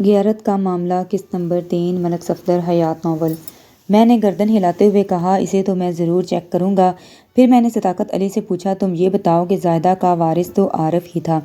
غیرت کا معاملہ قسط نمبر 3 ملک صفدر حیات ناول۔ میں نے گردن ہلاتے ہوئے کہا اسے تو میں ضرور چیک کروں گا۔ پھر میں نے صداقت علی سے پوچھا تم یہ بتاؤ کہ زاہدہ کا وارث تو عارف ہی تھا،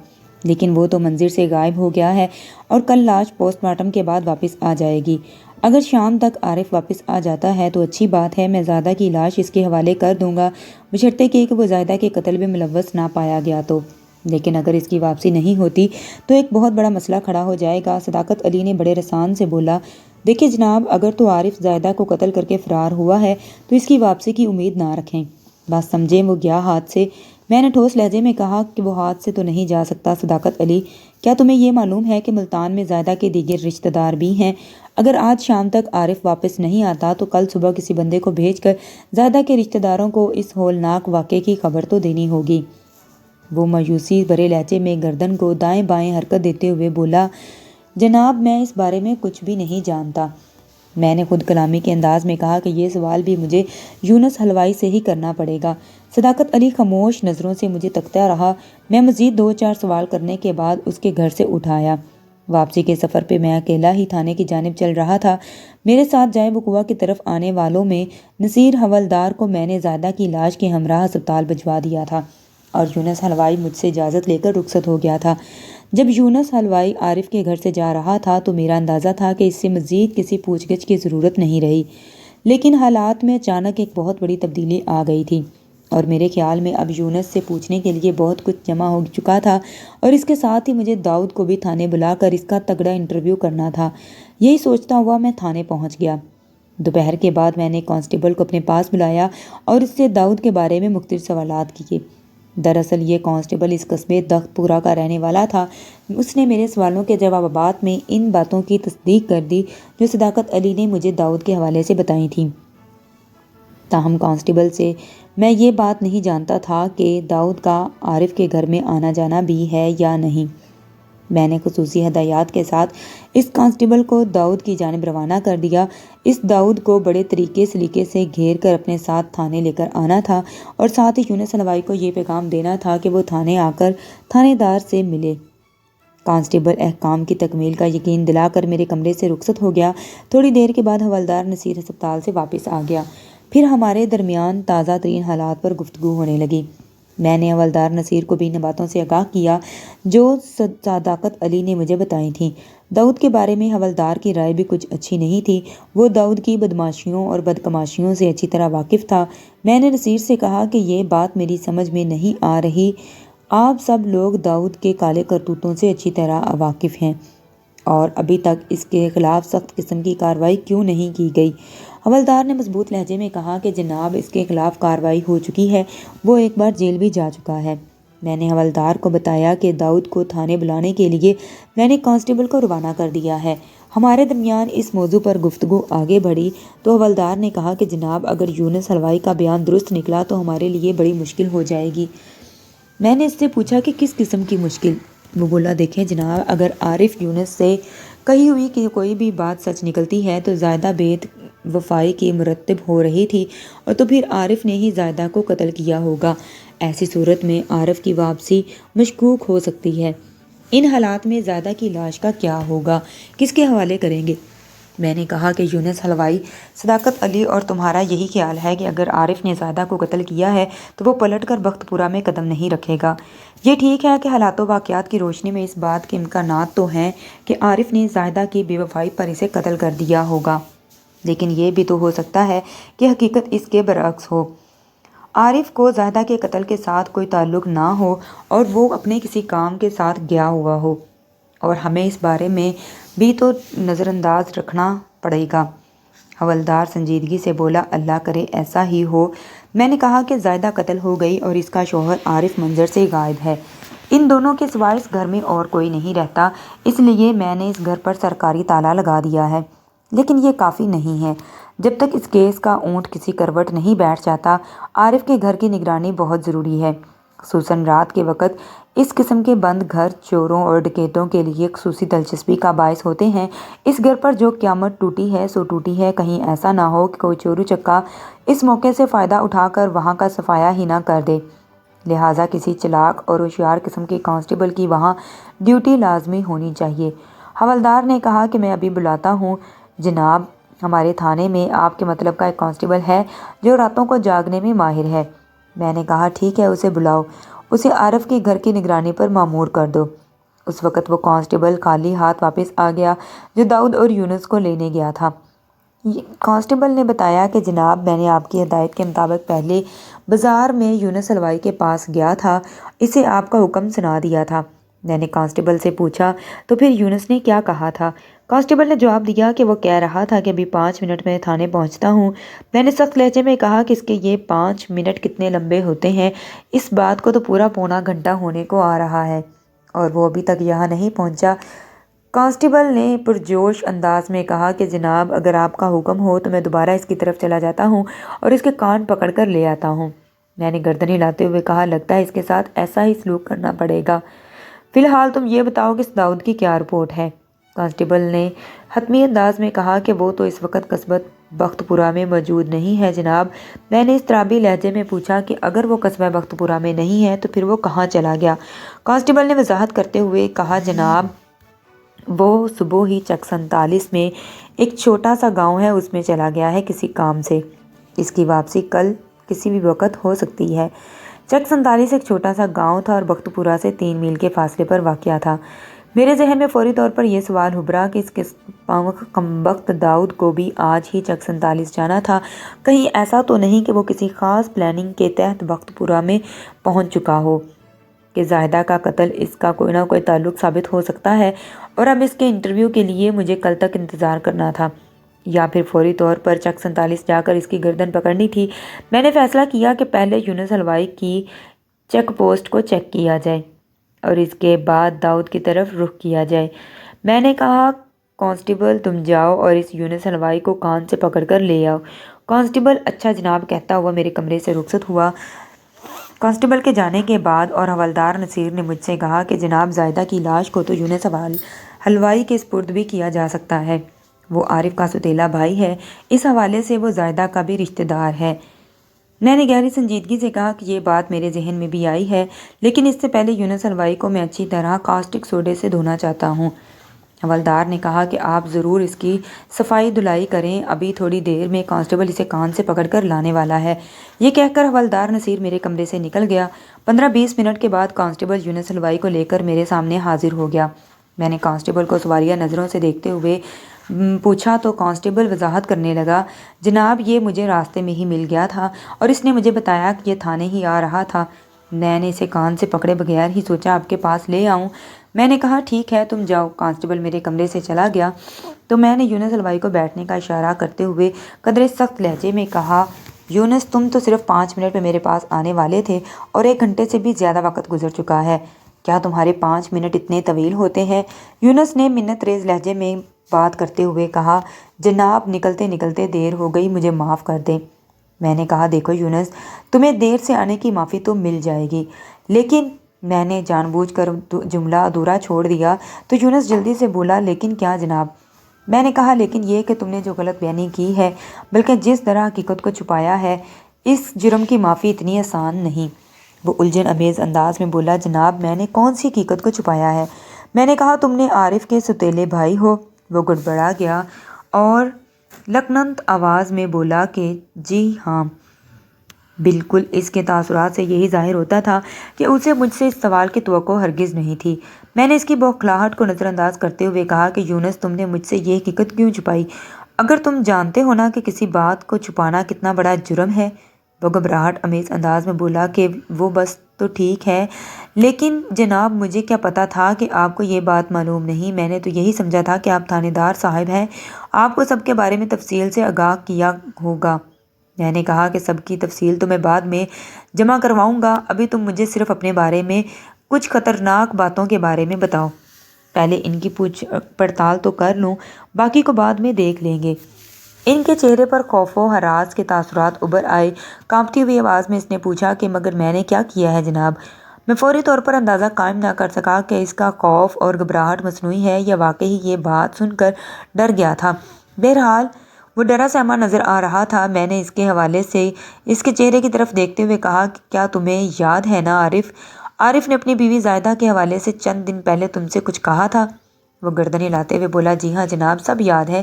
لیکن وہ تو منظر سے غائب ہو گیا ہے اور کل لاش پوسٹ مارٹم کے بعد واپس آ جائے گی۔ اگر شام تک عارف واپس آ جاتا ہے تو اچھی بات ہے، میں زاہدہ کی لاش اس کے حوالے کر دوں گا، بشرطے کہ وہ زاہدہ کے قتل میں ملوث نہ پایا گیا تو۔ لیکن اگر اس کی واپسی نہیں ہوتی تو ایک بہت بڑا مسئلہ کھڑا ہو جائے گا۔ صداقت علی نے بڑے رسان سے بولا دیکھیں جناب، اگر تو عارف زاہدہ کو قتل کر کے فرار ہوا ہے تو اس کی واپسی کی امید نہ رکھیں، بس سمجھیں وہ گیا ہاتھ سے۔ میں نے ٹھوس لہجے میں کہا کہ وہ ہاتھ سے تو نہیں جا سکتا صداقت علی، کیا تمہیں یہ معلوم ہے کہ ملتان میں زاہدہ کے دیگر رشتہ دار بھی ہیں؟ اگر آج شام تک عارف واپس نہیں آتا تو کل صبح کسی بندے کو بھیج کر زاہدہ کے رشتہ داروں کو اس ہولناک واقعے کی خبر تو دینی ہوگی۔ وہ مایوسی بھرے لہجے میں گردن کو دائیں بائیں حرکت دیتے ہوئے بولا جناب میں اس بارے میں کچھ بھی نہیں جانتا۔ میں نے خود کلامی کے انداز میں کہا کہ یہ سوال بھی مجھے یونس حلوائی سے ہی کرنا پڑے گا۔ صداقت علی خاموش نظروں سے مجھے تکتا رہا۔ میں مزید 2-4 سوال کرنے کے بعد اس کے گھر سے اٹھایا۔ واپسی کے سفر پہ میں اکیلا ہی تھانے کی جانب چل رہا تھا۔ میرے ساتھ جائے وقوع کی طرف آنے والوں میں نصیر حوالدار کو میں نے زاہدہ کی لاش کے ہمراہ ہسپتال بھجوا دیا تھا اور یونس حلوائی مجھ سے اجازت لے کر رخصت ہو گیا تھا۔ جب یونس حلوائی عارف کے گھر سے جا رہا تھا تو میرا اندازہ تھا کہ اس سے مزید کسی پوچھ گچھ کی ضرورت نہیں رہی، لیکن حالات میں اچانک ایک بہت بڑی تبدیلی آ گئی تھی اور میرے خیال میں اب یونس سے پوچھنے کے لیے بہت کچھ جمع ہو چکا تھا اور اس کے ساتھ ہی مجھے داؤد کو بھی تھانے بلا کر اس کا تگڑا انٹرویو کرنا تھا۔ یہی سوچتا ہوا میں تھانے پہنچ گیا۔ دوپہر کے بعد میں نے کانسٹیبل کو اپنے پاس بلایا اور اس سے داؤد کے بارے میں مختلف سوالات کیے۔ دراصل یہ کانسٹیبل اس قصبے تخت پورہ کا رہنے والا تھا۔ اس نے میرے سوالوں کے جوابات میں ان باتوں کی تصدیق کر دی جو صداقت علی نے مجھے داؤد کے حوالے سے بتائی تھیں۔ تاہم کانسٹیبل سے میں یہ بات نہیں جانتا تھا کہ داؤد کا عارف کے گھر میں آنا جانا بھی ہے یا نہیں۔ میں نے خصوصی ہدایات کے ساتھ اس کانسٹیبل کو داؤد کی جانب روانہ کر دیا۔ اس داؤد کو بڑے طریقے سلیقے سے گھیر کر اپنے ساتھ تھانے لے کر آنا تھا اور ساتھ ہی یونس حلوائی کو یہ پیغام دینا تھا کہ وہ تھانے آ کر تھانے دار سے ملے۔ کانسٹیبل احکام کی تکمیل کا یقین دلا کر میرے کمرے سے رخصت ہو گیا۔ تھوڑی دیر کے بعد حوالدار نصیر ہسپتال سے واپس آ گیا۔ پھر ہمارے درمیان تازہ ترین حالات پر گفتگو ہونے لگی۔ میں نے حوالدار نصیر کو بھی ان باتوں سے آگاہ کیا جو صداقت علی نے مجھے بتائی تھیں۔ داؤد کے بارے میں حوالدار کی رائے بھی کچھ اچھی نہیں تھی۔ وہ داؤد کی بدماشیوں اور بدکماشیوں سے اچھی طرح واقف تھا۔ میں نے نصیر سے کہا کہ یہ بات میری سمجھ میں نہیں آ رہی، آپ سب لوگ داؤد کے کالے کرتوتوں سے اچھی طرح واقف ہیں اور ابھی تک اس کے خلاف سخت قسم کی کارروائی کیوں نہیں کی گئی؟ حوالدار نے مضبوط لہجے میں کہا کہ جناب اس کے خلاف کارروائی ہو چکی ہے، وہ ایک بار جیل بھی جا چکا ہے۔ میں نے حوالدار کو بتایا کہ داؤد کو تھانے بلانے کے لیے میں نے کانسٹیبل کو روانہ کر دیا ہے۔ ہمارے درمیان اس موضوع پر گفتگو آگے بڑھی تو حوالدار نے کہا کہ جناب اگر یونس حلوائی کا بیان درست نکلا تو ہمارے لیے بڑی مشکل ہو جائے گی۔ میں نے اس سے پوچھا کہ کس قسم کی مشکل؟ وہ بولا دیکھیں جناب، اگر عارف یونس سے کہی ہوئی کہ کوئی بھی بات سچ نکلتی ہے تو زاہدہ بے وفائی کی مرتب ہو رہی تھی اور تو پھر عارف نے ہی زاہدہ کو قتل کیا ہوگا۔ ایسی صورت میں عارف کی واپسی مشکوک ہو سکتی ہے۔ ان حالات میں زاہدہ کی لاش کا کیا ہوگا، کس کے حوالے کریں گے؟ میں نے کہا کہ یونس حلوائی، صداقت علی اور تمہارا یہی خیال ہے کہ اگر عارف نے زاہدہ کو قتل کیا ہے تو وہ پلٹ کر بخت پورہ میں قدم نہیں رکھے گا۔ یہ ٹھیک ہے کہ حالات و واقعات کی روشنی میں اس بات کے امکانات تو ہیں کہ عارف نے زاہدہ کی بے وفائی پر اسے قتل کر دیا ہوگا، لیکن یہ بھی تو ہو سکتا ہے کہ حقیقت اس کے برعکس ہو، عارف کو زاہدہ کے قتل کے ساتھ کوئی تعلق نہ ہو اور وہ اپنے کسی کام کے ساتھ گیا ہوا ہو، اور ہمیں اس بارے میں بھی تو نظر انداز رکھنا پڑے گا۔ حوالدار سنجیدگی سے بولا اللہ کرے ایسا ہی ہو۔ میں نے کہا کہ زاہدہ قتل ہو گئی اور اس کا شوہر عارف منظر سے غائب ہے، ان دونوں کے سوائے اس گھر میں اور کوئی نہیں رہتا، اس لیے میں نے اس گھر پر سرکاری تالا لگا دیا ہے۔ لیکن یہ کافی نہیں ہے، جب تک اس کیس کا اونٹ کسی کروٹ نہیں بیٹھ جاتا۔ عارف کے گھر کی نگرانی بہت ضروری ہے، خصوصاً رات کے وقت۔ اس قسم کے بند گھر چوروں اور ڈکیتوں کے لیے خصوصی دلچسپی کا باعث ہوتے ہیں۔ اس گھر پر جو قیامت ٹوٹی ہے سو ٹوٹی ہے، کہیں ایسا نہ ہو کہ کوئی چورو چکا اس موقع سے فائدہ اٹھا کر وہاں کا صفایا ہی نہ کر دے۔ لہٰذا کسی چلاک اور ہوشیار قسم کے کانسٹیبل کی وہاں ڈیوٹی لازمی ہونی چاہیے۔ حوالدار نے کہا کہ میں ابھی بلاتا ہوں جناب، ہمارے تھانے میں آپ کے مطلب کا ایک کانسٹیبل ہے جو راتوں کو جاگنے میں ماہر ہے۔ میں نے کہا ٹھیک ہے، اسے بلاؤ، اسے عارف کے گھر کی نگرانی پر مامور کر دو۔ اس وقت وہ کانسٹیبل خالی ہاتھ واپس آ گیا جو داؤد اور یونس کو لینے گیا تھا۔ کانسٹیبل نے بتایا کہ جناب، میں نے آپ کی ہدایت کے مطابق پہلے بازار میں یونس حلوائی کے پاس گیا تھا، اسے آپ کا حکم سنا دیا تھا۔ میں نے کانسٹیبل سے پوچھا تو پھر یونس نے کیا کہا تھا؟ کانسٹیبل نے جواب دیا کہ وہ کہہ رہا تھا کہ ابھی 5 منٹ میں تھانے پہنچتا ہوں۔ میں نے سخت لہجے میں کہا کہ اس کے یہ 5 منٹ کتنے لمبے ہوتے ہیں، اس بات کو تو پورا پونا گھنٹہ ہونے کو آ رہا ہے اور وہ ابھی تک یہاں نہیں پہنچا۔ کانسٹیبل نے پرجوش انداز میں کہا کہ جناب، اگر آپ کا حکم ہو تو میں دوبارہ اس کی طرف چلا جاتا ہوں اور اس کے کان پکڑ کر لے آتا ہوں۔ میں نے گردن ہلاتے ہوئے کہا، لگتا ہے اس کے ساتھ ایسا ہی سلوک کرنا پڑے گا۔ فی الحال تم یہ بتاؤ کہ اس داؤد کی کیا رپورٹ ہے؟ کانسٹیبل نے حتمی انداز میں کہا کہ وہ تو اس وقت قصبہ بخت پورہ میں موجود نہیں ہے جناب۔ میں نے اضطرابی لہجے میں پوچھا کہ اگر وہ قصبہ بخت پورہ میں نہیں ہے تو پھر وہ کہاں چلا گیا؟ کانسٹیبل نے وضاحت کرتے ہوئے کہا، جناب، وہ صبح ہی چک 47 میں ایک چھوٹا سا گاؤں ہے، اس میں چلا گیا ہے کسی کام سے۔ اس کی واپسی کل کسی بھی وقت ہو سکتی ہے۔ چک 47 ایک چھوٹا سا گاؤں تھا اور بخت پورہ سے 3 میل کے فاصلے پر واقع تھا۔ میرے ذہن میں فوری طور پر یہ سوال ابھرا کہ اس کمبخت داؤد کو بھی آج ہی چک 47 جانا تھا۔ کہیں ایسا تو نہیں کہ وہ کسی خاص پلاننگ کے تحت بخت پورہ میں پہنچ چکا ہو کہ زاہدہ کا قتل اس کا کوئی نہ کوئی تعلق ثابت ہو سکتا ہے اور اب اس کے انٹرویو کے لیے مجھے کل تک انتظار کرنا تھا، یا پھر فوری طور پر چک 47 جا کر اس کی گردن پکڑنی تھی۔ میں نے فیصلہ کیا کہ پہلے یونس حلوائی کی چیک پوسٹ کو چیک کیا جائے اور اس کے بعد داؤد کی طرف رخ کیا جائے۔ میں نے کہا، کانسٹیبل تم جاؤ اور اس یونس حلوائی کو کان سے پکڑ کر لے آؤ۔ کانسٹیبل اچھا جناب کہتا ہوا میرے کمرے سے رخصت ہوا۔ کانسٹیبل کے جانے کے بعد اور حوالدار نصیر نے مجھ سے کہا کہ جناب، زاہدہ کی لاش کو تو یونس حلوائی کے سپرد بھی کیا جا سکتا ہے، وہ عارف کا سوتیلا بھائی ہے، اس حوالے سے وہ زاہدہ کا بھی رشتہ دار ہے۔ میں نے گہری سنجیدگی سے کہا کہ یہ بات میرے ذہن میں بھی آئی ہے، لیکن اس سے پہلے یونس حلوائی کو میں اچھی طرح کاسٹک سوڈے سے دھونا چاہتا ہوں۔ حوالدار نے کہا کہ آپ ضرور اس کی صفائی دھلائی کریں، ابھی تھوڑی دیر میں کانسٹیبل اسے کان سے پکڑ کر لانے والا ہے۔ یہ کہہ کر حوالدار نصیر میرے کمرے سے نکل گیا۔ 15-20 منٹ کے بعد کانسٹیبل یونس حلوائی کو لے کر میرے سامنے حاضر ہو گیا۔ میں نے کانسٹیبل کو سوالیہ نظروں سے دیکھتے ہوئے پوچھا تو کانسٹیبل وضاحت کرنے لگا، جناب، یہ مجھے راستے میں ہی مل گیا تھا اور اس نے مجھے بتایا کہ یہ تھانے ہی آ رہا تھا۔ میں نے اسے کان سے پکڑے بغیر ہی سوچا آپ کے پاس لے آؤں۔ میں نے کہا ٹھیک ہے، تم جاؤ۔ کانسٹیبل میرے کمرے سے چلا گیا تو میں نے یونس حلوائی کو بیٹھنے کا اشارہ کرتے ہوئے قدرے سخت لہجے میں کہا، یونس، تم تو صرف 5 منٹ میں میرے پاس آنے والے تھے اور 1 گھنٹے سے بھی زیادہ وقت گزر چکا ہے، کیا تمہارے 5 منٹ اتنے طویل ہوتے ہیں؟ یونس نے منت ریز لہجے میں بات کرتے ہوئے کہا، جناب، نکلتے نکلتے دیر ہو گئی، مجھے معاف کر دیں۔ میں نے کہا، دیکھو یونس، تمہیں دیر سے آنے کی معافی تو مل جائے گی، لیکن میں نے جان بوجھ کر جملہ ادھورا چھوڑ دیا تو یونس جلدی سے بولا، لیکن کیا جناب؟ میں نے کہا، لیکن یہ کہ تم نے جو غلط بیانی کی ہے، بلکہ جس طرح حقیقت کو چھپایا ہے، اس جرم کی معافی اتنی آسان نہیں۔ وہ الجھن امیز انداز میں بولا، جناب، میں نے کون سی حقیقت کو چھپایا ہے؟ میں نے کہا، تم نے عارف کے سوتیلے بھائی ہو۔ وہ گڑبڑا گیا اور لکنند آواز میں بولا کہ جی ہاں بالکل۔ اس کے تاثرات سے یہی ظاہر ہوتا تھا کہ اسے مجھ سے اس سوال کی توقع ہرگز نہیں تھی۔ میں نے اس کی بوکھلاہٹ کو نظر انداز کرتے ہوئے کہا کہ یونس، تم نے مجھ سے یہ حقیقت کیوں چھپائی؟ اگر تم جانتے ہو نا کہ کسی بات کو چھپانا کتنا بڑا جرم ہے۔ وہ گھبراہٹ امیز انداز میں بولا کہ وہ بس تو ٹھیک ہے، لیکن جناب، مجھے کیا پتا تھا کہ آپ کو یہ بات معلوم نہیں؟ میں نے تو یہی سمجھا تھا کہ آپ تھانے دار صاحب ہیں، آپ کو سب کے بارے میں تفصیل سے آگاہ کیا ہوگا۔ میں نے کہا کہ سب کی تفصیل تو میں بعد میں جمع کرواؤں گا، ابھی تم مجھے صرف اپنے بارے میں کچھ خطرناک باتوں کے بارے میں بتاؤ، پہلے ان کی پوچھ پڑتال تو کر لوں، باقی کو بعد میں دیکھ لیں گے۔ ان کے چہرے پر خوف و ہراس کے تاثرات ابھر آئے۔ کانپتی ہوئی آواز میں اس نے پوچھا کہ مگر میں نے کیا کیا ہے جناب؟ میں فوری طور پر اندازہ قائم نہ کر سکا کہ اس کا خوف اور گھبراہٹ مصنوعی ہے یا واقعی یہ بات سن کر ڈر گیا تھا۔ بہرحال وہ ڈرا سہما نظر آ رہا تھا۔ میں نے اس کے حوالے سے اس کے چہرے کی طرف دیکھتے ہوئے کہا کہ کیا تمہیں یاد ہے نا عارف نے اپنی بیوی زاہدہ کے حوالے سے چند دن پہلے تم سے کچھ کہا تھا؟ وہ گردن ہلاتے ہوئے بولا جی ہاں جناب، سب یاد ہے۔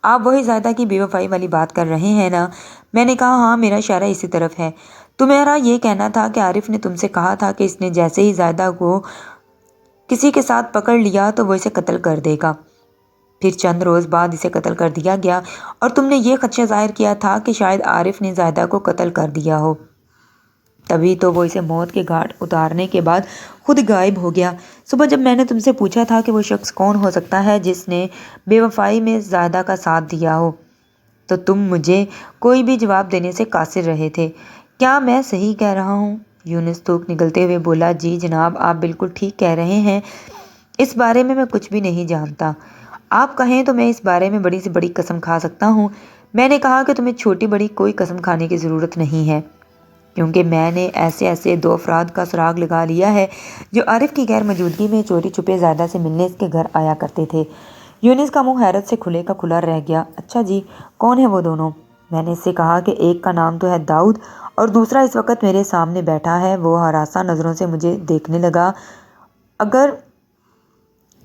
آپ وہی زائدہ کی بے وفائی والی بات کر رہے ہیں نا؟ میں نے کہا ہاں، میرا اشارہ اسی طرف ہے۔ تمہارا یہ کہنا تھا کہ عارف نے تم سے کہا تھا کہ اس نے جیسے ہی زائدہ کو کسی کے ساتھ پکڑ لیا تو وہ اسے قتل کر دے گا، پھر چند روز بعد اسے قتل کر دیا گیا، اور تم نے یہ خدشہ ظاہر کیا تھا کہ شاید عارف نے زائدہ کو قتل کر دیا ہو، تبھی تو وہ اسے موت کے گھاٹ اتارنے کے بعد خود غائب ہو گیا۔ صبح جب میں نے تم سے پوچھا تھا کہ وہ شخص کون ہو سکتا ہے جس نے بے وفائی میں زائدہ کا ساتھ دیا ہو، تو تم مجھے کوئی بھی جواب دینے سے قاصر رہے تھے۔ کیا میں صحیح کہہ رہا ہوں؟ یونس تھوک نگلتے ہوئے بولا جی جناب، آپ بالکل ٹھیک کہہ رہے ہیں، اس بارے میں کچھ بھی نہیں جانتا۔ آپ کہیں تو میں اس بارے میں بڑی سے بڑی قسم کھا سکتا ہوں۔ میں نے کہا کہ تمہیں چھوٹی بڑی کوئی قسم کھانے کی ضرورت نہیں ہے، کیونکہ میں نے ایسے 2 افراد کا سراغ لگا لیا ہے جو عارف کی غیر موجودگی میں چوری چھپے زائدہ سے ملنے اس کے گھر آیا کرتے تھے۔ یونس کا منہ حیرت سے کھلے کا کھلا رہ گیا۔ اچھا جی، کون ہے وہ دونوں؟ میں نے اس سے کہا کہ ایک کا نام تو ہے داؤد اور دوسرا اس وقت میرے سامنے بیٹھا ہے۔ وہ ہراساں نظروں سے مجھے دیکھنے لگا۔ اگر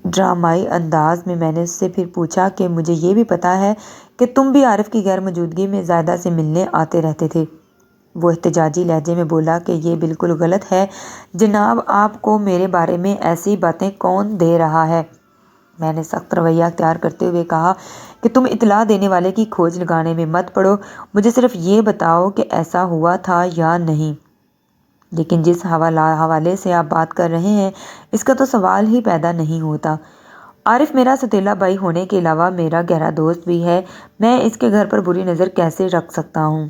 ڈرامائی انداز میں نے اس سے پھر پوچھا کہ مجھے یہ بھی پتا ہے کہ تم بھی عارف کی غیر موجودگی میں زائدہ سے ملنے آتے رہتے تھے۔ وہ احتجاجی لہجے میں بولا کہ یہ بالکل غلط ہے جناب، آپ کو میرے بارے میں ایسی باتیں کون دے رہا ہے؟ میں نے سخت رویہ اختیار کرتے ہوئے کہا کہ تم اطلاع دینے والے کی کھوج لگانے میں مت پڑو، مجھے صرف یہ بتاؤ کہ ایسا ہوا تھا یا نہیں۔ لیکن جس حوالے سے آپ بات کر رہے ہیں اس کا تو سوال ہی پیدا نہیں ہوتا۔ عارف میرا ستیلا بھائی ہونے کے علاوہ میرا گہرا دوست بھی ہے، میں اس کے گھر پر بری نظر کیسے رکھ سکتا ہوں؟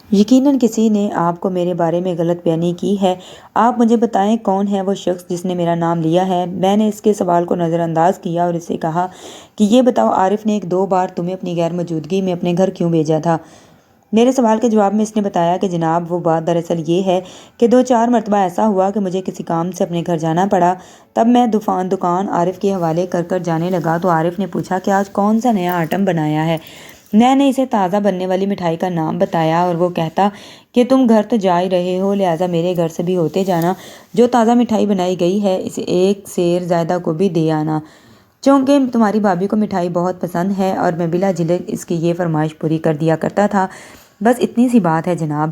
یقیناً کسی نے آپ کو میرے بارے میں غلط بیانی کی ہے۔ آپ مجھے بتائیں کون ہے وہ شخص جس نے میرا نام لیا ہے؟ میں نے اس کے سوال کو نظر انداز کیا اور اس سے کہا کہ یہ بتاؤ عارف نے 1-2 بار تمہیں اپنی غیر موجودگی میں اپنے گھر کیوں بھیجا تھا؟ میرے سوال کے جواب میں اس نے بتایا کہ جناب وہ بات دراصل یہ ہے کہ 2-4 مرتبہ ایسا ہوا کہ مجھے کسی کام سے اپنے گھر جانا پڑا، تب میں دکان عارف کے حوالے کر جانے لگا تو عارف نے پوچھا کہ آج کون سا نیا آئٹم بنایا ہے؟ میں نے اسے تازہ بننے والی مٹھائی کا نام بتایا اور وہ کہتا کہ تم گھر تو جا ہی رہے ہو، لہٰذا میرے گھر سے بھی ہوتے جانا، جو تازہ مٹھائی بنائی گئی ہے اسے 1 سیر زائدہ کو بھی دے آنا، چونکہ تمہاری بھابھی کو مٹھائی بہت پسند ہے اور میں بلا جھجک اس کی یہ فرمائش پوری کر دیا کرتا تھا۔ بس اتنی سی بات ہے جناب۔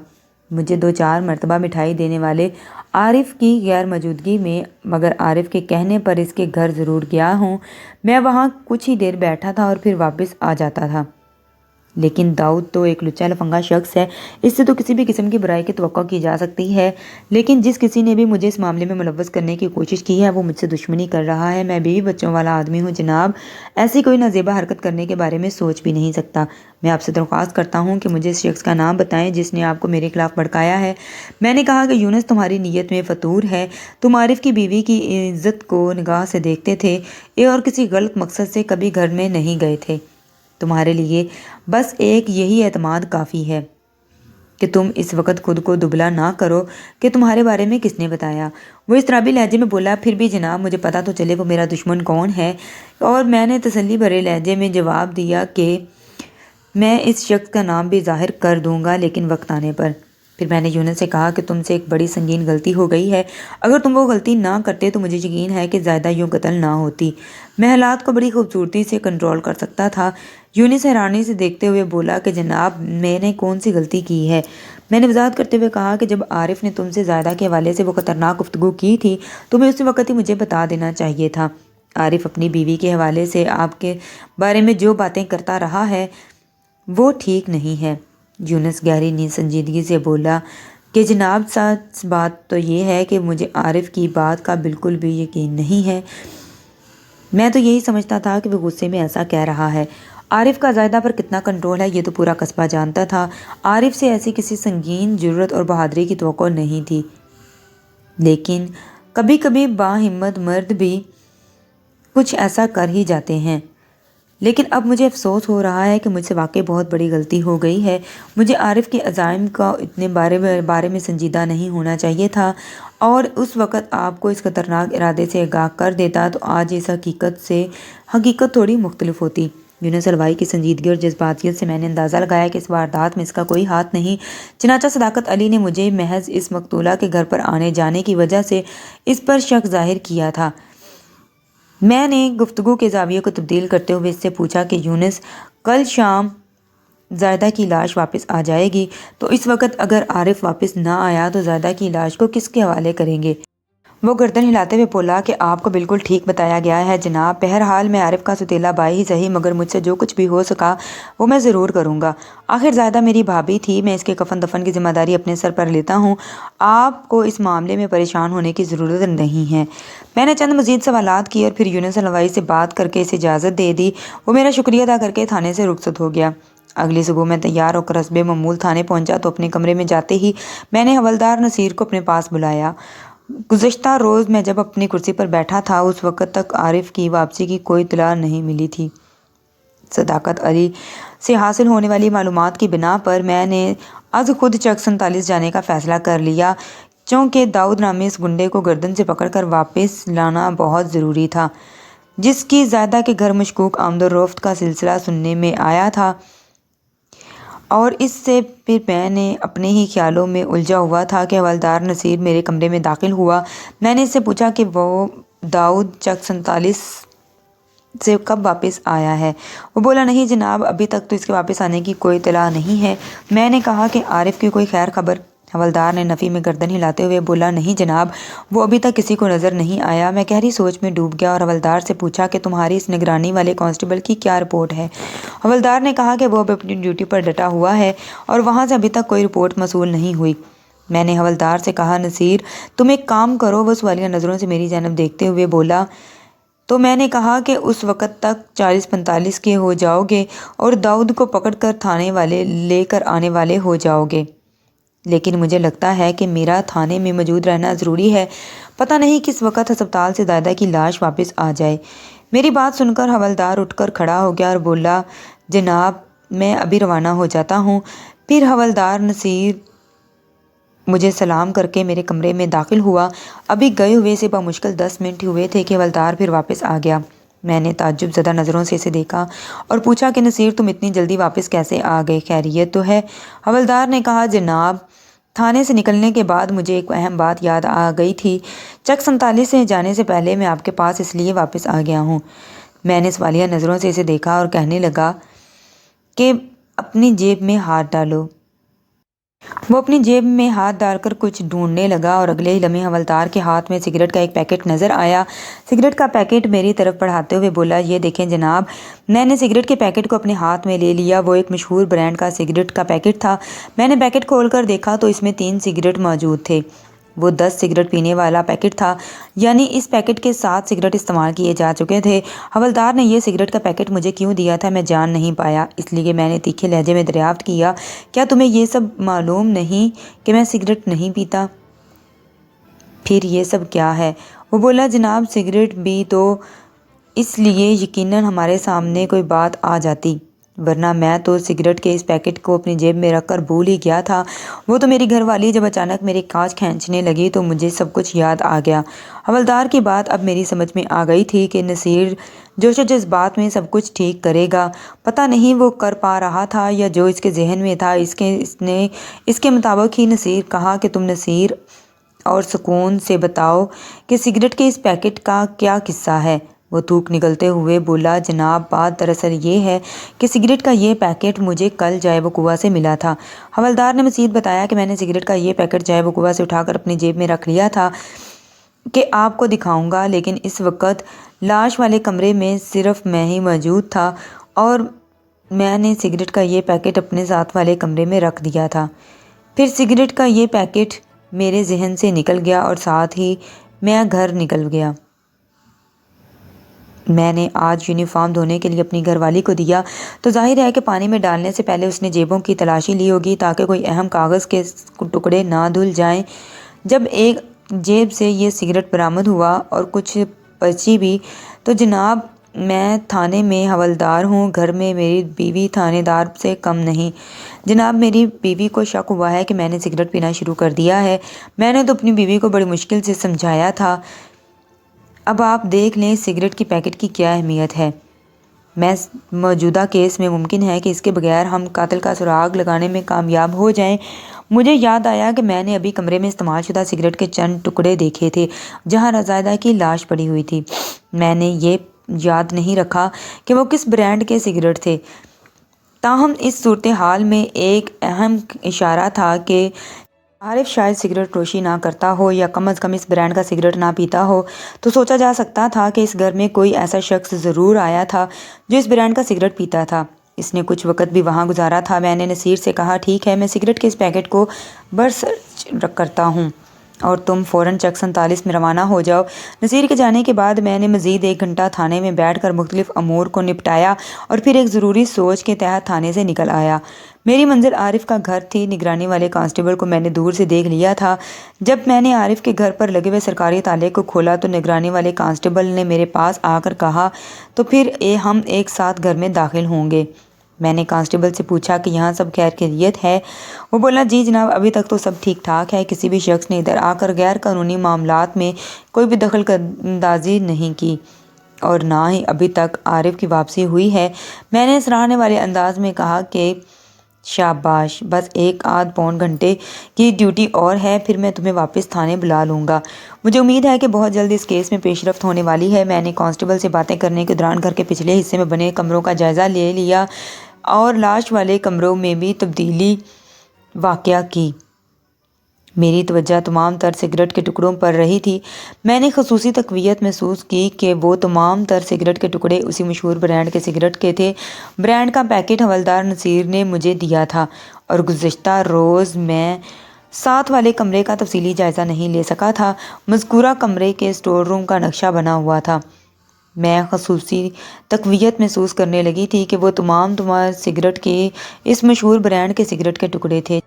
مجھے 2-4 مرتبہ مٹھائی دینے والے عارف کی غیر موجودگی میں، مگر عارف کے کہنے پر اس کے گھر ضرور گیا ہوں۔ میں وہاں کچھ ہی دیر بیٹھا تھا اور پھر واپس آ جاتا تھا۔ لیکن داؤد تو ایک لچا لفنگا شخص ہے، اس سے تو کسی بھی قسم کی برائی کی توقع کی جا سکتی ہے، لیکن جس کسی نے بھی مجھے اس معاملے میں ملوث کرنے کی کوشش کی ہے وہ مجھ سے دشمنی کر رہا ہے۔ میں بیوی بچوں والا آدمی ہوں جناب، ایسی کوئی نازیبا حرکت کرنے کے بارے میں سوچ بھی نہیں سکتا۔ میں آپ سے درخواست کرتا ہوں کہ مجھے اس شخص کا نام بتائیں جس نے آپ کو میرے خلاف بھڑکایا ہے۔ میں نے کہا کہ یونس تمہاری نیت میں فطور ہے، تم عارف کی بیوی کی عزت کو نگاہ سے دیکھتے تھے اور کسی غلط مقصد سے کبھی گھر میں نہیں گئے تھے۔ تمہارے لیے بس ایک یہی اعتماد کافی ہے کہ تم اس وقت خود کو دبلا نہ کرو کہ تمہارے بارے میں کس نے بتایا۔ وہ اضطرابی لہجے میں بولا پھر بھی جناب مجھے پتا تو چلے وہ میرا دشمن کون ہے، اور میں نے تسلی بھرے لہجے میں جواب دیا کہ میں اس شخص کا نام بھی ظاہر کر دوں گا لیکن وقت آنے پر۔ پھر میں نے یونس سے کہا کہ تم سے ایک بڑی سنگین غلطی ہو گئی ہے، اگر تم وہ غلطی نہ کرتے تو مجھے یقین ہے کہ زائدہ یوں قتل نہ ہوتی۔ میں حالات کو بڑی خوبصورتی سے کنٹرول کر سکتا تھا۔ یونس حیرانی سے دیکھتے ہوئے بولا کہ جناب میں نے کون سی غلطی کی ہے؟ میں نے وضاحت کرتے ہوئے کہا کہ جب عارف نے تم سے زائدہ کے حوالے سے وہ خطرناک گفتگو کی تھی تمہیں اسی وقت ہی مجھے بتا دینا چاہیے تھا۔ عارف اپنی بیوی کے حوالے سے آپ کے بارے میں جو باتیں کرتا رہا ہے وہ ٹھیک نہیں ہے۔ یونس گہری سنجیدگی سے بولا کہ جناب سچ بات تو یہ ہے کہ مجھے عارف کی بات کا بالکل بھی یقین نہیں ہے، میں تو یہی سمجھتا تھا کہ وہ غصے میں ایسا کہہ رہا ہے۔ عارف کا زائدہ پر کتنا کنٹرول ہے یہ تو پورا قصبہ جانتا تھا۔ عارف سے ایسی کسی سنگین جرأت اور بہادری کی توقع نہیں تھی، لیکن کبھی کبھی باہمت مرد بھی کچھ ایسا کر ہی جاتے ہیں۔ لیکن اب مجھے افسوس ہو رہا ہے کہ مجھ سے واقعی بہت بڑی غلطی ہو گئی ہے۔ مجھے عارف کے عزائم کا اتنے بارے میں سنجیدہ نہیں ہونا چاہیے تھا، اور اس وقت آپ کو اس خطرناک ارادے سے آگاہ کر دیتا تو آج اس حقیقت تھوڑی مختلف ہوتی۔ یونس الوائی کی سنجیدگی اور جذباتیت سے میں نے اندازہ لگایا کہ اس واردات میں اس کا کوئی ہاتھ نہیں، چنانچہ صداقت علی نے مجھے محض اس مقتولہ کے گھر پر آنے جانے کی وجہ سے اس پر شک ظاہر کیا تھا۔ میں نے گفتگو کے زاویے کو تبدیل کرتے ہوئے اس سے پوچھا کہ یونس، کل شام زائدہ کی لاش واپس آ جائے گی تو اس وقت اگر عارف واپس نہ آیا تو زائدہ کی لاش کو کس کے حوالے کریں گے؟ وہ گردن ہلاتے ہوئے بولا کہ آپ کو بالکل ٹھیک بتایا گیا ہے جناب، بہرحال میں عارف کا ستیلا بھائی ہی صحیح، مگر مجھ سے جو کچھ بھی ہو سکا وہ میں ضرور کروں گا۔ آخر زائدہ میری بھابھی تھی، میں اس کے کفن دفن کی ذمہ داری اپنے سر پر لیتا ہوں، آپ کو اس معاملے میں پریشان ہونے کی ضرورت نہیں ہے۔ میں نے چند مزید سوالات کیے اور پھر یونس حلوائی سے بات کر کے اسے اجازت دے دی۔ وہ میرا شکریہ ادا کر کے تھانے سے رخصت ہو گیا۔ اگلی صبح میں تیار ہو کر حسب معمول تھانے پہنچا تو اپنے کمرے میں جاتے ہی میں نے حوالدار نصیر کو اپنے پاس بلایا۔ گزشتہ روز میں جب اپنی کرسی پر بیٹھا تھا اس وقت تک عارف کی واپسی کی کوئی اطلاع نہیں ملی تھی۔ صداقت علی سے حاصل ہونے والی معلومات کی بنا پر میں نے از خود چک 47 جانے کا فیصلہ کر لیا، چونکہ داؤد نامی اس گنڈے کو گردن سے پکڑ کر واپس لانا بہت ضروری تھا، جس کی زائدہ کے گھر مشکوک آمد و رفت کا سلسلہ سننے میں آیا تھا، اور اس سے پھر میں نے اپنے ہی خیالوں میں الجھا ہوا تھا کہ حوالدار نصیر میرے کمرے میں داخل ہوا۔ میں نے اس سے پوچھا کہ وہ داؤد چک 47 سے کب واپس آیا ہے؟ وہ بولا، نہیں جناب، ابھی تک تو اس کے واپس آنے کی کوئی اطلاع نہیں ہے۔ میں نے کہا کہ عارف کی کوئی خیر خبر؟ حوالدار نے نفی میں گردن ہلاتے ہوئے بولا، نہیں جناب، وہ ابھی تک کسی کو نظر نہیں آیا۔ میں گہری سوچ میں ڈوب گیا اور حوالدار سے پوچھا کہ تمہاری اس نگرانی والے کانسٹیبل کی کیا رپورٹ ہے؟ حوالدار نے کہا کہ وہ اب اپنی ڈیوٹی پر ڈٹا ہوا ہے اور وہاں سے ابھی تک کوئی رپورٹ موصول نہیں ہوئی۔ میں نے حوالدار سے کہا، نصیر تم ایک کام کرو۔ وہ سوالیہ نظروں سے میری جانب دیکھتے ہوئے بولا، تو میں نے کہا کہ اس وقت تک 40-45 کے ہو جاؤ گے اور داؤد کو پکڑ کر تھانے والے لے کر آنے والے ہو جاؤ گے، لیکن مجھے لگتا ہے کہ میرا تھانے میں موجود رہنا ضروری ہے، پتہ نہیں کس وقت ہسپتال سے زائدہ کی لاش واپس آ جائے۔ میری بات سن کر حوالدار اٹھ کر کھڑا ہو گیا اور بولا، جناب میں ابھی روانہ ہو جاتا ہوں۔ پھر حوالدار نصیر مجھے سلام کر کے میرے کمرے میں داخل ہوا۔ ابھی گئے ہوئے سے بمشکل 10 منٹ ہوئے تھے کہ حوالدار پھر واپس آ گیا۔ میں نے تعجب زدہ نظروں سے اسے دیکھا اور پوچھا کہ نصیر تم اتنی جلدی واپس کیسے آ گئے، خیریت تو ہے؟ حوالدار نے کہا، جناب تھانے سے نکلنے کے بعد مجھے ایک اہم بات یاد آ گئی تھی، چک 47 سے جانے سے پہلے میں آپ کے پاس اس لیے واپس آ گیا ہوں۔ میں نے سوالیہ نظروں سے اسے دیکھا اور کہنے لگا کہ اپنی جیب میں ہاتھ ڈالو۔ وہ اپنی جیب میں ہاتھ ڈال کر کچھ ڈھونڈنے لگا اور اگلے ہی لمحے حوالدار کے ہاتھ میں سگریٹ کا ایک پیکٹ نظر آیا۔ سگریٹ کا پیکٹ میری طرف بڑھاتے ہوئے بولا، یہ دیکھیں جناب۔ میں نے سگریٹ کے پیکٹ کو اپنے ہاتھ میں لے لیا۔ وہ ایک مشہور برانڈ کا سگریٹ کا پیکٹ تھا۔ میں نے پیکٹ کھول کر دیکھا تو اس میں 3 سگریٹ موجود تھے۔ وہ 10 سگریٹ پینے والا پیکٹ تھا، یعنی اس پیکٹ کے 7 سگریٹ استعمال کیے جا چکے تھے۔ حوالدار نے یہ سگریٹ کا پیکٹ مجھے کیوں دیا تھا میں جان نہیں پایا، اس لیے میں نے تیکھے لہجے میں دریافت کیا، کیا تمہیں یہ سب معلوم نہیں کہ میں سگریٹ نہیں پیتا؟ پھر یہ سب کیا ہے؟ وہ بولا، جناب سگریٹ بھی تو اس لیے یقیناً ہمارے سامنے کوئی بات آ جاتی، ورنہ میں تو سگریٹ کے اس پیکٹ کو اپنی جیب میں رکھ کر بھول ہی گیا تھا۔ وہ تو میری گھر والی جب اچانک میرے کانچ کھینچنے لگی تو مجھے سب کچھ یاد آ گیا۔ حوالدار کی بات اب میری سمجھ میں آ گئی تھی کہ نصیر جوش و جذبات میں سب کچھ ٹھیک کرے گا، پتہ نہیں وہ کر پا رہا تھا یا جو اس کے ذہن میں تھا اس کے مطابق ہی نصیر کہا کہ تم نصیر اور سکون سے بتاؤ کہ سگریٹ کے اس پیکٹ کا کیا قصہ ہے؟ وہ تھوک نگلتے ہوئے بولا، جناب بات دراصل یہ ہے کہ سگریٹ کا یہ پیکٹ مجھے کل جائے وقوع سے ملا تھا۔ حوالدار نے مزید بتایا کہ میں نے سگریٹ کا یہ پیکٹ جائے وقوع سے اٹھا کر اپنی جیب میں رکھ لیا تھا کہ آپ کو دکھاؤں گا، لیکن اس وقت لاش والے کمرے میں صرف میں ہی موجود تھا اور میں نے سگریٹ کا یہ پیکٹ اپنے ساتھ والے کمرے میں رکھ دیا تھا۔ پھر سگریٹ کا یہ پیکٹ میرے ذہن سے نکل گیا اور ساتھ ہی میں گھر نکل گیا۔ میں نے آج یونیفارم دھونے کے لیے اپنی گھر والی کو دیا تو ظاہر ہے کہ پانی میں ڈالنے سے پہلے اس نے جیبوں کی تلاشی لی ہوگی تاکہ کوئی اہم کاغذ کے ٹکڑے نہ دھل جائیں۔ جب ایک جیب سے یہ سگریٹ برآمد ہوا اور کچھ پرچی بھی، تو جناب میں تھانے میں حوالدار ہوں، گھر میں میری بیوی تھانے دار سے کم نہیں۔ جناب میری بیوی کو شک ہوا ہے کہ میں نے سگریٹ پینا شروع کر دیا ہے۔ میں نے تو اپنی بیوی کو بڑی مشکل سے سمجھایا تھا۔ اب آپ دیکھ لیں سگریٹ کی پیکٹ کی کیا اہمیت ہے۔ میں موجودہ کیس میں ممکن ہے کہ اس کے بغیر ہم قاتل کا سراغ لگانے میں کامیاب ہو جائیں۔ مجھے یاد آیا کہ میں نے ابھی کمرے میں استعمال شدہ سگریٹ کے چند ٹکڑے دیکھے تھے جہاں زائدہ کی لاش پڑی ہوئی تھی۔ میں نے یہ یاد نہیں رکھا کہ وہ کس برانڈ کے سگریٹ تھے، تاہم اس صورتحال میں ایک اہم اشارہ تھا کہ عارف شاید سگریٹ نوشی نہ کرتا ہو یا کم از کم اس برانڈ کا سگریٹ نہ پیتا ہو، تو سوچا جا سکتا تھا کہ اس گھر میں کوئی ایسا شخص ضرور آیا تھا جو اس برانڈ کا سگریٹ پیتا تھا۔ اس نے کچھ وقت بھی وہاں گزارا تھا۔ میں نے نصیر سے کہا، ٹھیک ہے، میں سگریٹ کے اس پیکٹ کو برسرچ کرتا ہوں اور تم فوراً چک 47 میں روانہ ہو جاؤ۔ نصیر کے جانے کے بعد میں نے مزید 1 گھنٹہ تھانے میں بیٹھ کر مختلف امور کو نپٹایا اور پھر ایک ضروری سوچ کے تحت تھانے سے نکل آیا۔ میری منزل عارف کا گھر تھی۔ نگرانی والے کانسٹیبل کو میں نے دور سے دیکھ لیا تھا۔ جب میں نے عارف کے گھر پر لگے ہوئے سرکاری تالے کو کھولا تو نگرانی والے کانسٹیبل نے میرے پاس آ کر کہا، تو پھر ہم ایک ساتھ گھر میں داخل ہوں گے؟ میں نے کانسٹیبل سے پوچھا کہ یہاں سب خیر خیریت ہے؟ وہ بولا، جی جناب، ابھی تک تو سب ٹھیک ٹھاک ہے۔ کسی بھی شخص نے ادھر آ کر غیر قانونی معاملات میں کوئی بھی دخل اندازی نہیں کی اور نہ ہی ابھی تک عارف کی واپسی ہوئی ہے۔ میں نے سراہنے والے انداز میں کہا کہ شاباش، بس 1.25 گھنٹے کی ڈیوٹی اور ہے، پھر میں تمہیں واپس تھانے بلا لوں گا۔ مجھے امید ہے کہ بہت جلد اس کیس میں پیش رفت ہونے والی ہے۔ میں نے کانسٹیبل سے باتیں کرنے کے دوران گھر کے پچھلے حصے میں بنے کمروں کا جائزہ لے لیا اور لاش والے کمروں میں بھی تبدیلی واقع کی۔ میری توجہ تمام تر سگریٹ کے ٹکڑوں پر رہی تھی۔ میں نے خصوصی تقویت محسوس کی کہ وہ تمام تر سگریٹ کے ٹکڑے اسی مشہور برانڈ کے سگریٹ کے تھے۔ برانڈ کا پیکٹ حوالدار نصیر نے مجھے دیا تھا اور گزشتہ روز میں ساتھ والے کمرے کا تفصیلی جائزہ نہیں لے سکا تھا۔ مذکورہ کمرے کے اسٹور روم کا نقشہ بنا ہوا تھا۔ میں خصوصی تقویت محسوس کرنے لگی تھی کہ وہ تمام سگریٹ کے اس مشہور برانڈ کے سگریٹ کے ٹکڑے تھے۔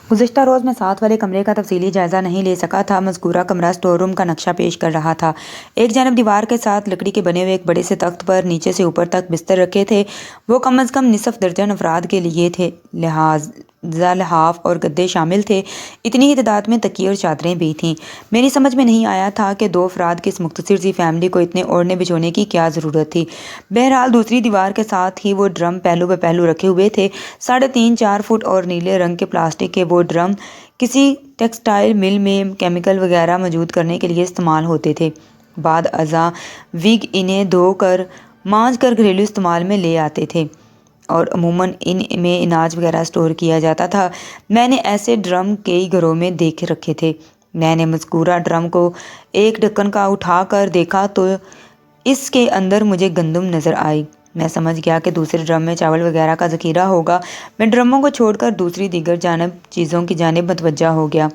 گزشتہ روز میں ساتھ والے کمرے کا تفصیلی جائزہ نہیں لے سکا تھا۔ مذکورہ کمرہ اسٹور روم کا نقشہ پیش کر رہا تھا۔ ایک جانب دیوار کے ساتھ لکڑی کے بنے ہوئے ایک بڑے سے تخت پر نیچے سے اوپر تک بستر رکھے تھے۔ وہ کم از کم نصف درجن افراد کے لیے تھے، لہذا لحاف اور گدے شامل تھے۔ اتنی ہی تعداد میں تکیے اور چادریں بھی تھیں۔ میری سمجھ میں نہیں آیا تھا کہ 2 افراد کی اس مختصر سی فیملی کو اتنے اوڑھنے بچھونے کی کیا ضرورت تھی۔ بہرحال دوسری دیوار کے ساتھ ہی وہ ڈرم پہلو بہ پہلو رکھے ہوئے تھے۔ 3.5-4 فٹ اور نیلے رنگ کے پلاسٹک کے وہ ڈرم کسی ٹیکسٹائل مل میں کیمیکل وغیرہ موجود کرنے کے لیے استعمال ہوتے تھے۔ بعد ازاں وگ انہیں دھو کر مانجھ کر گھریلو استعمال میں لے آتے تھے اور عموماً ان میں اناج وغیرہ اسٹور کیا جاتا تھا۔ میں نے ایسے ڈرم کئی گھروں میں دیکھ رکھے تھے۔ میں نے مذکورہ ڈرم کو ایک ڈھکن کا اٹھا کر دیکھا تو اس کے اندر مجھے گندم نظر آئی۔ میں سمجھ گیا کہ دوسرے ڈرم میں چاول وغیرہ کا ذخیرہ ہوگا۔ میں ڈرموں کو چھوڑ کر دوسری دیگر چیزوں کی جانب متوجہ ہو گیا،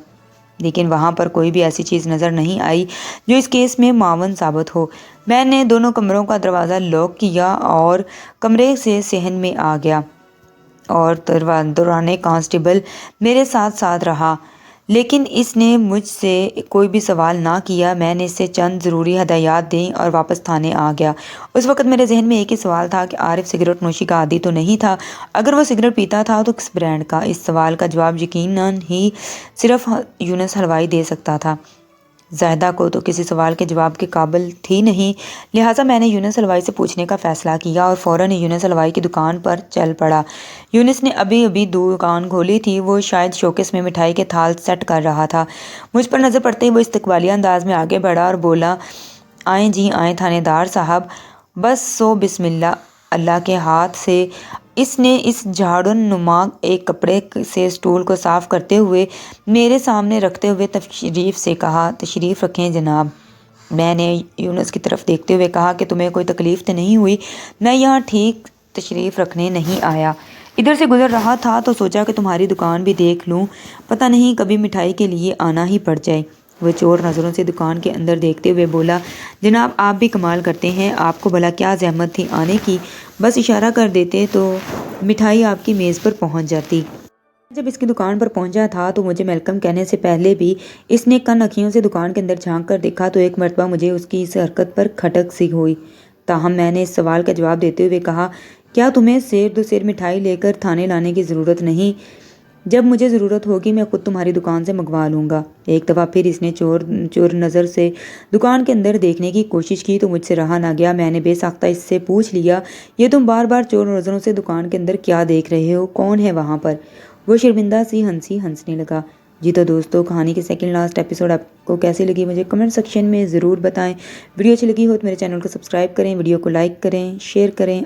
لیکن وہاں پر کوئی بھی ایسی چیز نظر نہیں آئی جو اس کیس میں معاون ثابت ہو۔ میں نے دونوں کمروں کا دروازہ لاک کیا اور کمرے سے صحن میں آ گیا اور دوران کانسٹیبل میرے ساتھ ساتھ رہا، لیکن اس نے مجھ سے کوئی بھی سوال نہ کیا۔ میں نے اسے چند ضروری ہدایات دیں اور واپس تھانے آ گیا۔ اس وقت میرے ذہن میں ایک ہی سوال تھا کہ عارف سگریٹ نوشی کا عادی تو نہیں تھا؟ اگر وہ سگریٹ پیتا تھا تو کس برانڈ کا؟ اس سوال کا جواب یقیناً ہی صرف یونس حلوائی دے سکتا تھا۔ زاہدہ کو تو کسی سوال کے جواب کے قابل تھی نہیں، لہٰذا میں نے یونس حلوائی سے پوچھنے کا فیصلہ کیا اور فوراً ہی یونس حلوائی کی دکان پر چل پڑا۔ یونس نے ابھی دکان کھولی تھی۔ وہ شاید شوکیس میں مٹھائی کے تھال سیٹ کر رہا تھا۔ مجھ پر نظر پڑتے ہی وہ استقبالیہ انداز میں آگے بڑھا اور بولا، آئیں جی آئیں تھانے دار صاحب، بس سو بسم اللہ۔ اللہ کے ہاتھ سے اس نے اس جھاڑن نما ایک کپڑے سے اسٹول کو صاف کرتے ہوئے میرے سامنے رکھتے ہوئے تشریف سے کہا، تشریف رکھیں جناب۔ میں نے یونس کی طرف دیکھتے ہوئے کہا کہ تمہیں کوئی تکلیف تو نہیں ہوئی؟ میں یہاں ٹھیک تشریف رکھنے نہیں آیا، ادھر سے گزر رہا تھا تو سوچا کہ تمہاری دکان بھی دیکھ لوں، پتہ نہیں کبھی مٹھائی کے لیے آنا ہی پڑ جائے۔ وہ چور نظروں سے دکان کے اندر دیکھتے ہوئے بولا، جناب آپ بھی کمال کرتے ہیں، آپ کو بھلا کیا زحمت تھی آنے کی، بس اشارہ کر دیتے تو مٹھائی آپ کی میز پر پہنچ جاتی۔ جب اس کی دکان پر پہنچا تھا تو مجھے ویلکم کہنے سے پہلے بھی اس نے کن اکھیوں سے دکان کے اندر جھانک کر دیکھا تو ایک مرتبہ مجھے اس کی اس حرکت پر کھٹک سی ہوئی۔ تاہم میں نے اس سوال کا جواب دیتے ہوئے کہا، کیا تمہیں سیر دو سیر مٹھائی لے کر تھانے لانے کی ضرورت نہیں؟ جب مجھے ضرورت ہوگی میں خود تمہاری دکان سے منگوا لوں گا۔ ایک دفعہ پھر اس نے چور نظر سے دکان کے اندر دیکھنے کی کوشش کی تو مجھ سے رہا نہ گیا۔ میں نے بے ساختہ اس سے پوچھ لیا، یہ تم بار بار چور نظروں سے دکان کے اندر کیا دیکھ رہے ہو؟ کون ہے وہاں پر؟ وہ شرمندہ سی ہنسی ہنسنے لگا۔ جی تو دوستو کہانی کی سیکنڈ لاسٹ ایپیسوڈ آپ کو کیسی لگی مجھے کمنٹ سیکشن میں ضرور بتائیں. ویڈیو اچھی لگی ہو تو میرے چینل کو سبسکرائب کریں, ویڈیو کو لائک کریں, شیئر کریں.